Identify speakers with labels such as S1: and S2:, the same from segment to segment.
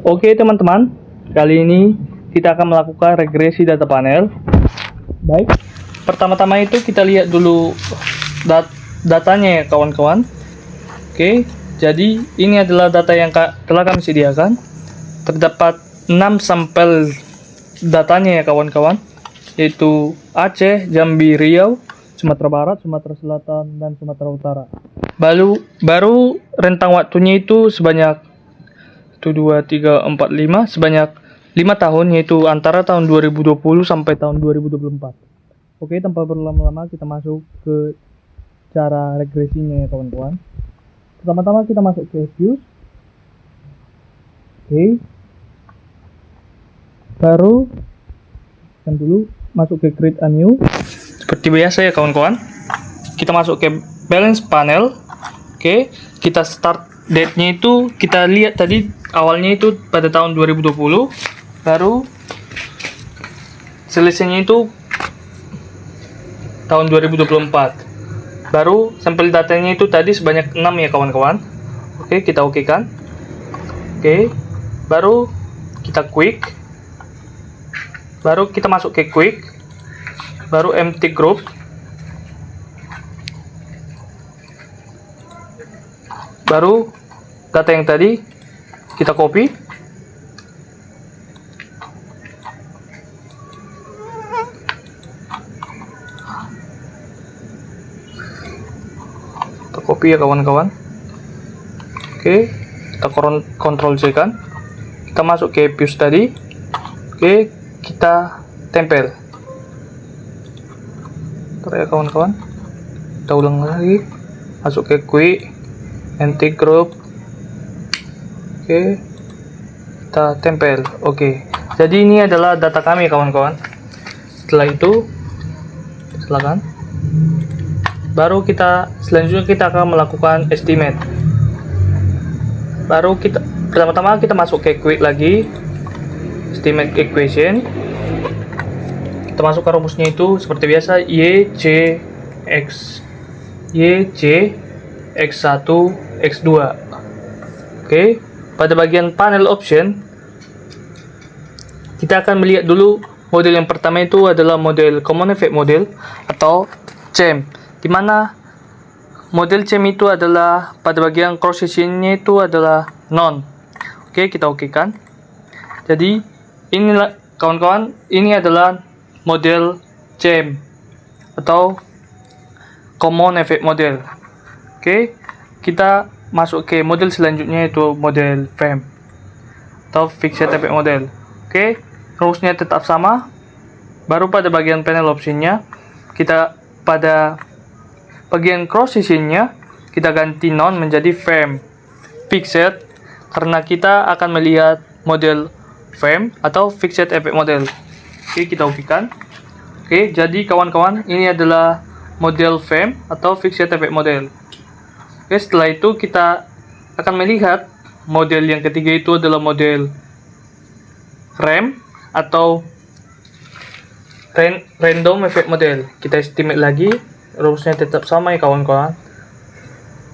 S1: Oke teman-teman, kali ini kita akan melakukan regresi data panel. Baik, pertama-tama itu kita lihat dulu datanya ya kawan-kawan. Oke, jadi ini adalah data yang telah kami sediakan. Terdapat 6 sampel datanya ya kawan-kawan, yaitu Aceh, Jambi, Riau, Sumatera Barat, Sumatera Selatan, dan Sumatera Utara. Baru rentang waktunya itu sebanyak 1, 2, 3, 4, 5 sebanyak 5 tahun, yaitu antara tahun 2020 sampai tahun 2024. Oke, tanpa berlama-lama kita masuk ke cara regresinya ya kawan-kawan. Pertama-tama kita masuk ke views. Oke. Baru kan dulu masuk ke create a new. Seperti biasa ya kawan-kawan. Kita masuk ke balance panel. Oke, kita start date-nya itu kita lihat tadi awalnya itu pada tahun 2020, baru selesainya itu tahun 2024. Baru sampel datanya itu tadi sebanyak 6 ya kawan-kawan. Oke, kita okekan. Oke, baru kita quick. Baru kita masuk ke quick. Baru empty group. Baru data yang tadi kita copy. Kita copy ya kawan-kawan. Oke, kita Ctrl C kan. Kita masuk ke views tadi. Oke, kita tempel. Bentar ya kawan-kawan. Kita ulang lagi. Masuk ke quick, empty group. Oke, kita tempel. Oke, jadi ini adalah data kami kawan-kawan. Setelah itu silakan. Baru selanjutnya kita akan melakukan estimate. Baru pertama-tama kita masuk ke quick lagi, estimate equation. Kita masuk ke rumusnya itu seperti biasa, YC X1 X2. Oke, pada bagian panel option kita akan melihat dulu model yang pertama itu adalah model common effect model atau CEM, di mana model CEM itu adalah pada bagian cross sectionnya itu adalah non. Oke, kita okekan. Jadi inilah kawan-kawan, ini adalah model CEM atau common effect model. Oke, kita masuk ke model selanjutnya, yaitu model FEM atau fixed effect model. Oke, rumusnya tetap sama. Baru pada bagian panel optionnya, kita pada bagian cross sectionnya kita ganti non menjadi FEM fixed, karena kita akan melihat model FEM atau fixed effect model. Oke, kita okekan. Oke, jadi kawan-kawan, ini adalah model FEM atau fixed effect model. Oke, setelah itu kita akan melihat model yang ketiga itu adalah model RAM atau random effect model. Kita estimate lagi, rumusnya tetap sama ya kawan-kawan.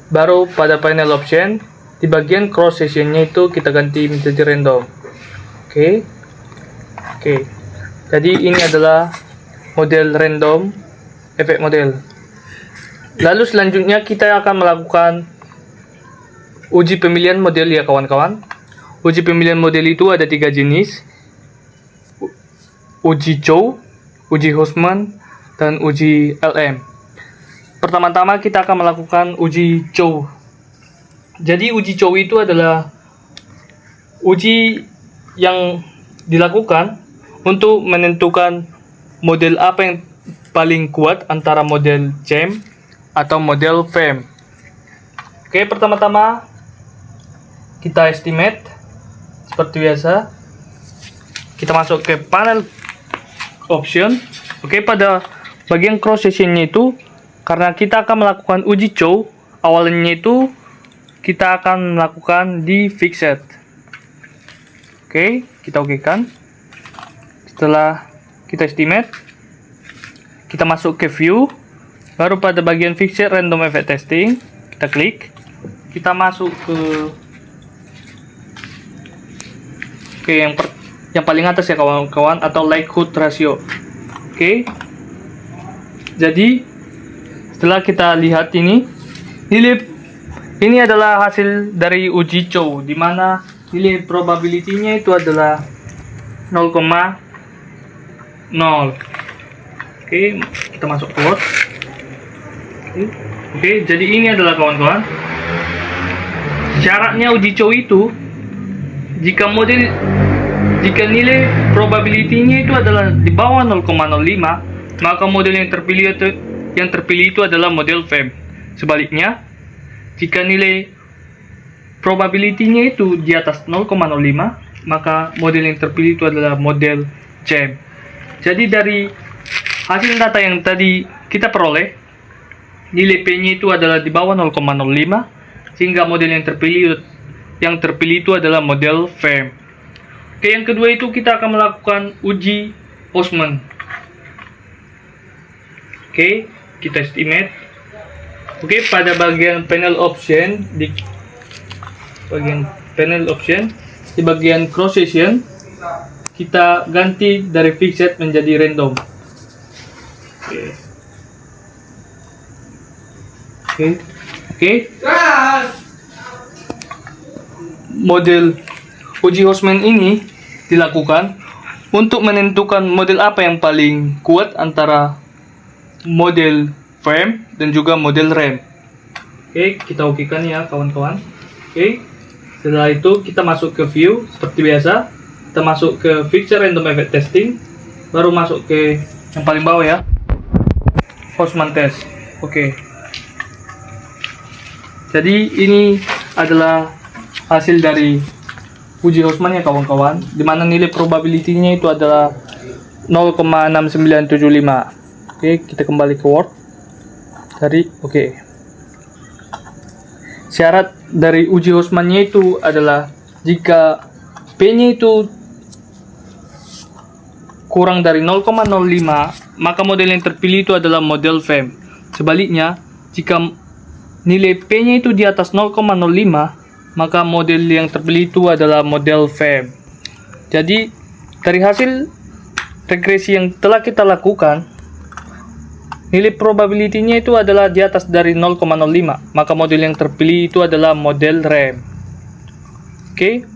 S1: Baru pada panel option di bagian cross sectionnya itu kita ganti menjadi random. Oke. Jadi ini adalah model random effect model. Lalu selanjutnya kita akan melakukan uji pemilihan model ya kawan-kawan. Uji pemilihan model itu ada 3 jenis: uji Chow, uji Houseman, dan uji LM. Pertama-tama kita akan melakukan uji Chow. Jadi uji Chow itu adalah uji yang dilakukan untuk menentukan model apa yang paling kuat antara model CEM atau model FEM. Oke, pertama-tama kita estimate seperti biasa. Kita masuk ke panel option. Oke, pada bagian cross sectionnya itu, karena kita akan melakukan uji Chow, awalnya itu kita akan melakukan di fixed. Oke, kita okekan. Setelah kita estimate, kita masuk ke view. Baru pada bagian fixed random effect testing kita klik. Kita masuk ke Oke, yang paling atas ya kawan-kawan, atau likelihood ratio. Oke. Jadi setelah kita lihat ini adalah hasil dari uji Chow, di mana nilai probability-nya itu adalah 0,0. Oke, kita masuk ke Word. Oke, jadi ini adalah kawan-kawan syaratnya uji Chow itu, jika nilai probability-nya itu adalah di bawah 0,05, maka model yang terpilih itu adalah model FEM. Sebaliknya, jika nilai probability-nya itu di atas 0,05, maka model yang terpilih itu adalah model CHAM. Jadi dari hasil data yang tadi kita peroleh, nilai P-nya itu adalah di bawah 0,05, sehingga model yang terpilih itu adalah model FEM. Oke, yang kedua itu kita akan melakukan uji Postman. Oke, kita estimate. Oke, pada bagian panel option, di bagian cross section, kita ganti dari fixed menjadi random. Oke. Model uji Hostman ini dilakukan untuk menentukan model apa yang paling kuat antara model FEM dan juga model RAM. Oke, kita okekan ya kawan-kawan. Oke. Setelah itu kita masuk ke view seperti biasa. Kita masuk ke feature random effect testing, baru masuk ke yang paling bawah ya, Hostman test. Oke. Jadi ini adalah hasil dari uji Hostman ya kawan-kawan, dimana nilai probability-nya itu adalah 0,6975. Oke, kita kembali ke Word. Oke. Syarat dari uji Hostman-nya itu adalah jika P-nya itu kurang dari 0,05, maka model yang terpilih itu adalah model FEM. Sebaliknya, jika nilai P-nya itu di atas 0,05, maka model yang terpilih itu adalah model FEM. Jadi, dari hasil regresi yang telah kita lakukan, nilai probability-nya itu adalah di atas dari 0,05, maka model yang terpilih itu adalah model RAM. Oke.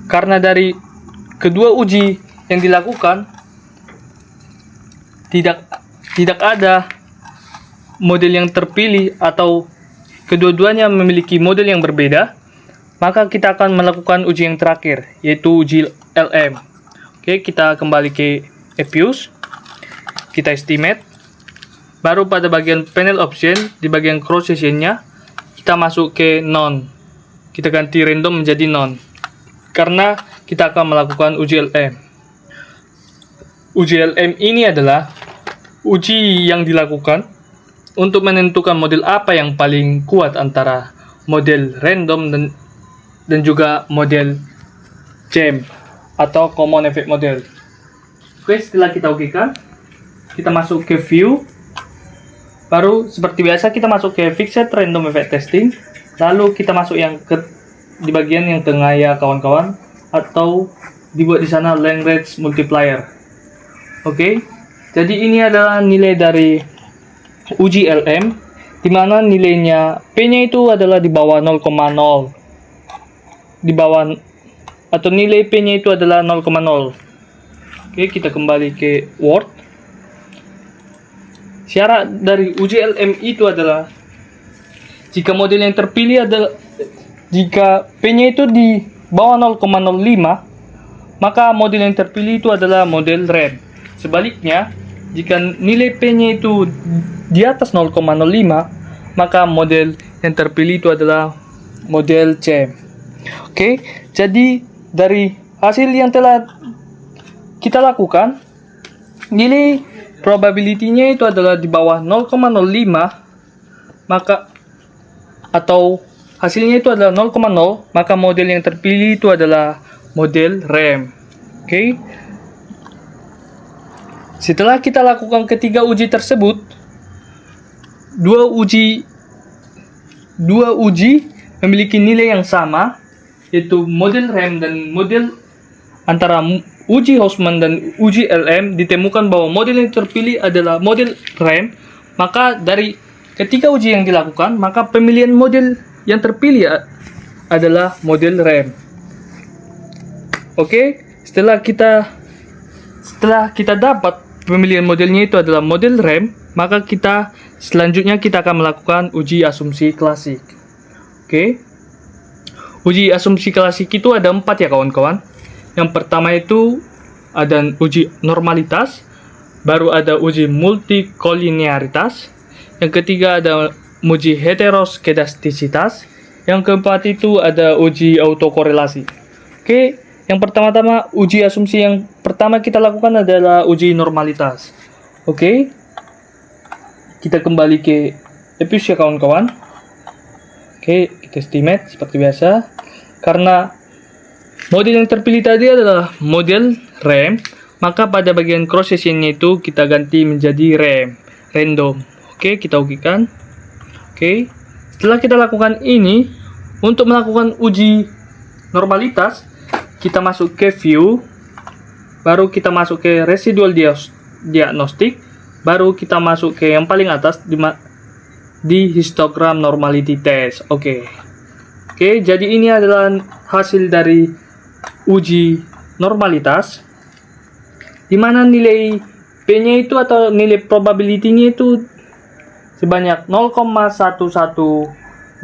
S1: Karena dari kedua uji yang dilakukan tidak ada model yang terpilih atau kedua-duanya memiliki model yang berbeda, maka kita akan melakukan uji yang terakhir, yaitu uji LM. Oke, kita kembali ke Epius, kita estimate, baru pada bagian panel option, di bagian cross section-nya, kita masuk ke none. Kita ganti random menjadi none, karena kita akan melakukan uji LM. Uji LM ini adalah uji yang dilakukan untuk menentukan model apa yang paling kuat antara model random dan juga model CHAM atau Common Effect Model. Oke, setelah kita okekan, kita masuk ke view. Baru seperti biasa kita masuk ke Fixed Random Effect Testing. Lalu kita masuk di bagian yang tengah ya kawan-kawan, atau dibuat di sana Lagrange Multiplier. Oke, jadi ini adalah nilai dari uji LM, di mana nilainya P-nya itu adalah di bawah 0,0. Di bawah, atau nilai P-nya itu adalah 0,0. Oke, kita kembali ke Word. Syarat dari uji LM itu adalah jika model yang terpilih adalah jika P-nya itu di bawah 0,05, maka model yang terpilih itu adalah model RAM. Sebaliknya, jika nilai P-nya itu di atas 0,05, maka model yang terpilih itu adalah model CHAM. Oke, jadi dari hasil yang telah kita lakukan, nilai probability-nya itu adalah di bawah 0,05, maka atau hasilnya itu adalah 0,0, maka model yang terpilih itu adalah model RAM. Oke. Setelah kita lakukan ketiga uji tersebut, dua uji memiliki nilai yang sama, yaitu model RAM dan model antara uji Hausmann dan uji LM, ditemukan bahwa model yang terpilih adalah model RAM, maka dari ketika uji yang dilakukan, maka pemilihan model yang terpilih adalah model RAM. Oke, setelah kita dapat pemilihan modelnya itu adalah model RAM, maka selanjutnya kita akan melakukan uji asumsi klasik. Oke. Uji asumsi klasik itu ada 4 ya kawan-kawan. Yang pertama itu ada uji normalitas, baru ada uji multikolinearitas, yang ketiga ada uji heteroskedastisitas, yang keempat itu ada uji autokorelasi. Oke, yang pertama-tama uji asumsi yang pertama kita lakukan adalah uji normalitas. Oke, kita kembali ke EPUS ya kawan-kawan. Oke, kita estimate seperti biasa. Karena model yang terpilih tadi adalah model RAM, maka pada bagian cross sectionnya itu kita ganti menjadi random. Oke, kita okekan. Oke, setelah kita lakukan ini, untuk melakukan uji normalitas, kita masuk ke view, baru kita masuk ke residual diagnostic, baru kita masuk ke yang paling atas di histogram normality test. Oke, jadi ini adalah hasil dari uji normalitas, di mana nilai P-nya itu atau nilai probability-nya itu sebanyak 0,1152550.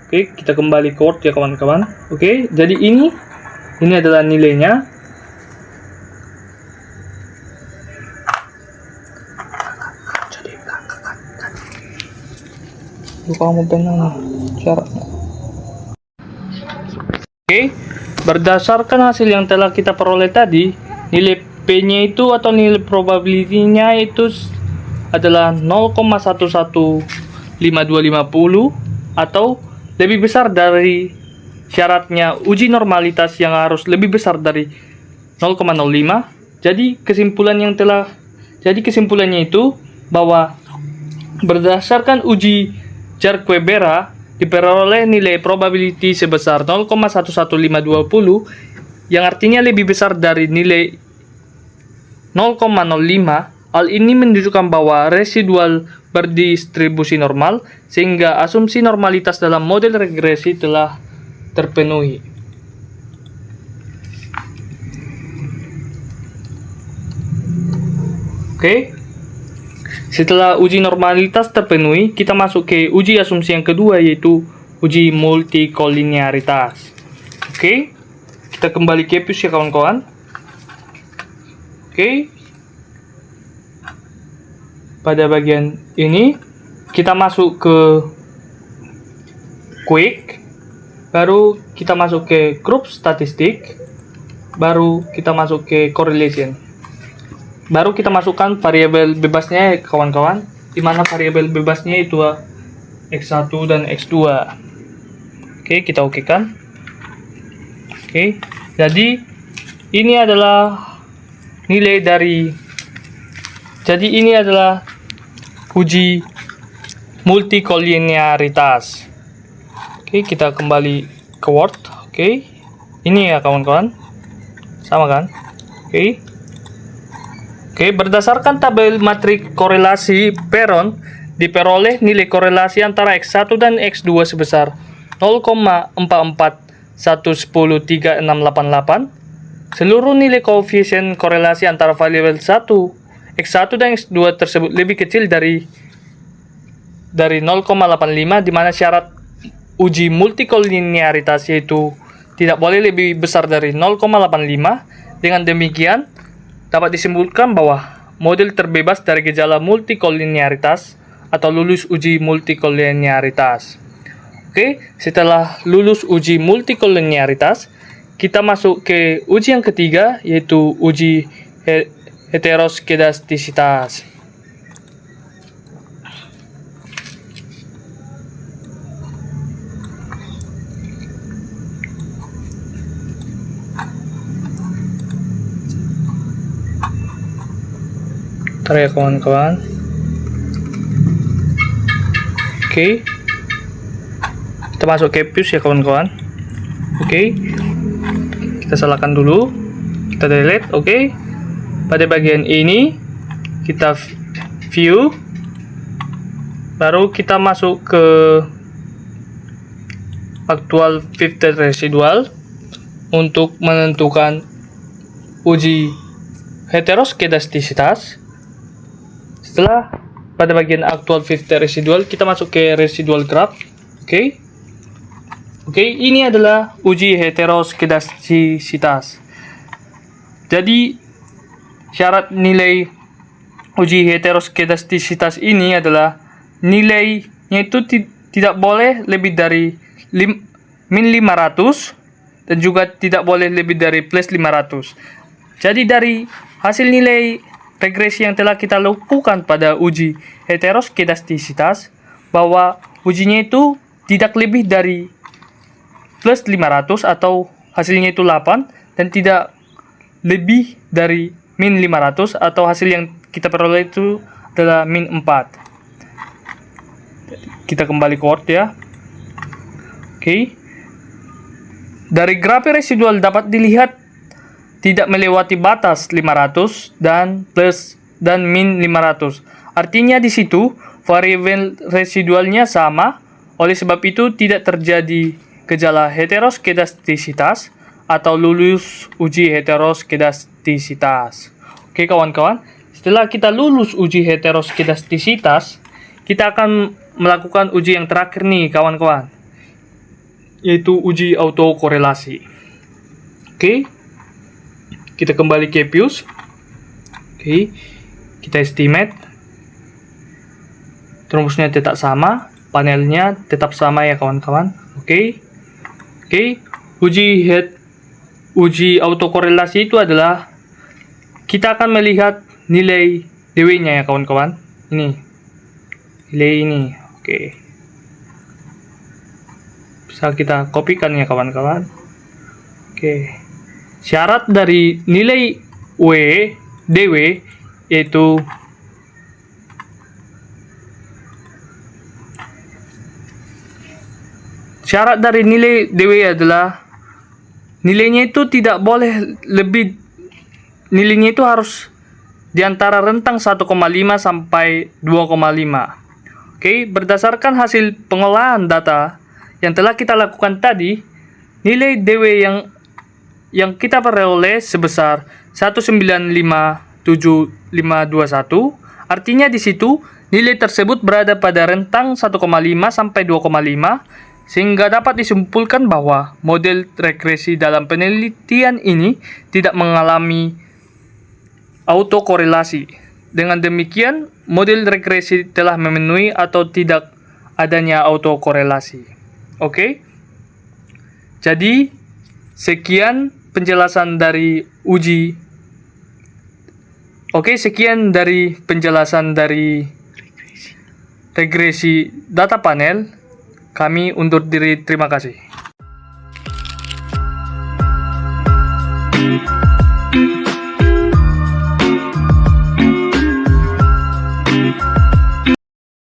S1: Oke, kita kembali ke Word ya kawan-kawan. Oke, jadi ini adalah nilainya. Kamu benar syaratnya. Oke, berdasarkan hasil yang telah kita peroleh tadi, nilai P-nya itu atau nilai probability-nya itu adalah 0,115250 atau lebih besar dari syaratnya uji normalitas yang harus lebih besar dari 0,05. Jadi kesimpulannya itu bahwa berdasarkan uji Jarque-Bera diperoleh nilai probability sebesar 0,11520 yang artinya lebih besar dari nilai 0,05. Hal ini menunjukkan bahwa residual berdistribusi normal sehingga asumsi normalitas dalam model regresi telah terpenuhi. Oke. Setelah uji normalitas terpenuhi, kita masuk ke uji asumsi yang kedua, yaitu uji multikolinearitas. Oke, kita kembali ke EPUS ya kawan-kawan. Oke, pada bagian ini kita masuk ke quick, baru kita masuk ke group statistik, baru kita masuk ke correlation. Baru kita masukkan variabel bebasnya kawan-kawan, di mana variabel bebasnya itu X1 dan X2. Oke, kita okekan. Oke, jadi ini adalah uji multikolinearitas. Oke, kita kembali ke Word. Oke, ini ya kawan-kawan, sama kan? Oke, berdasarkan tabel matrik korelasi Perron, diperoleh nilai korelasi antara X1 dan X2 sebesar 0,441103,688. Seluruh nilai koefisien korelasi antara variabel X1 dan X2 tersebut lebih kecil dari 0,85, di mana syarat uji multikolinearitas yaitu tidak boleh lebih besar dari 0,85. Dengan demikian, dapat disimpulkan bahwa model terbebas dari gejala multikolinearitas atau lulus uji multikolinearitas. Oke, setelah lulus uji multikolinearitas, kita masuk ke uji yang ketiga, yaitu uji heteroskedastisitas. Bentar ya kawan-kawan. Oke, kita masuk ke fuse ya kawan-kawan. Oke, kita salahkan dulu, kita delete. Oke, pada bagian ini kita view, baru kita masuk ke actual filter residual untuk menentukan uji heteroskedastisitas. Setelah pada bagian actual filter residual, kita masuk ke residual graph. Oke, ini adalah uji heteroskedastisitas. Jadi syarat nilai uji heteroskedastisitas ini adalah nilainya itu tidak boleh lebih dari min 500 dan juga tidak boleh lebih dari plus 500. Jadi dari hasil nilai regresi yang telah kita lakukan pada uji heteroskedastisitas, bahwa ujinya itu tidak lebih dari plus 500 atau hasilnya itu 8, dan tidak lebih dari min 500 atau hasil yang kita peroleh itu adalah min 4. Kita kembali ke Word ya. Oke. Dari grafik residual dapat dilihat tidak melewati batas 500 dan plus dan min 500. Artinya di situ variabel residualnya sama. Oleh sebab itu tidak terjadi gejala heteroskedastisitas atau lulus uji heteroskedastisitas. Oke kawan-kawan, setelah kita lulus uji heteroskedastisitas, kita akan melakukan uji yang terakhir nih kawan-kawan, yaitu uji autokorelasi. Oke, kita kembali ke fuse. Oke, kita estimate. Rumusnya tetap sama, panelnya tetap sama ya kawan-kawan. Oke, uji autokorelasi itu adalah kita akan melihat nilai DW-nya ya kawan-kawan. Ini nilai ini. Oke, bisa kita kopikan ya kawan-kawan. Oke, syarat dari nilai DW yaitu syarat dari nilai DW adalah nilainya itu tidak boleh lebih, nilainya itu harus di antara rentang 1,5 sampai 2,5. Oke, berdasarkan hasil pengolahan data yang telah kita lakukan tadi, nilai DW yang kita peroleh sebesar 1957521. Artinya di situ nilai tersebut berada pada rentang 1,5 sampai 2,5, sehingga dapat disimpulkan bahwa model regresi dalam penelitian ini tidak mengalami autokorelasi. Dengan demikian, model regresi telah memenuhi atau tidak adanya autokorelasi. Oke. Jadi, sekian penjelasan dari regresi data panel. Kami undur diri, terima kasih.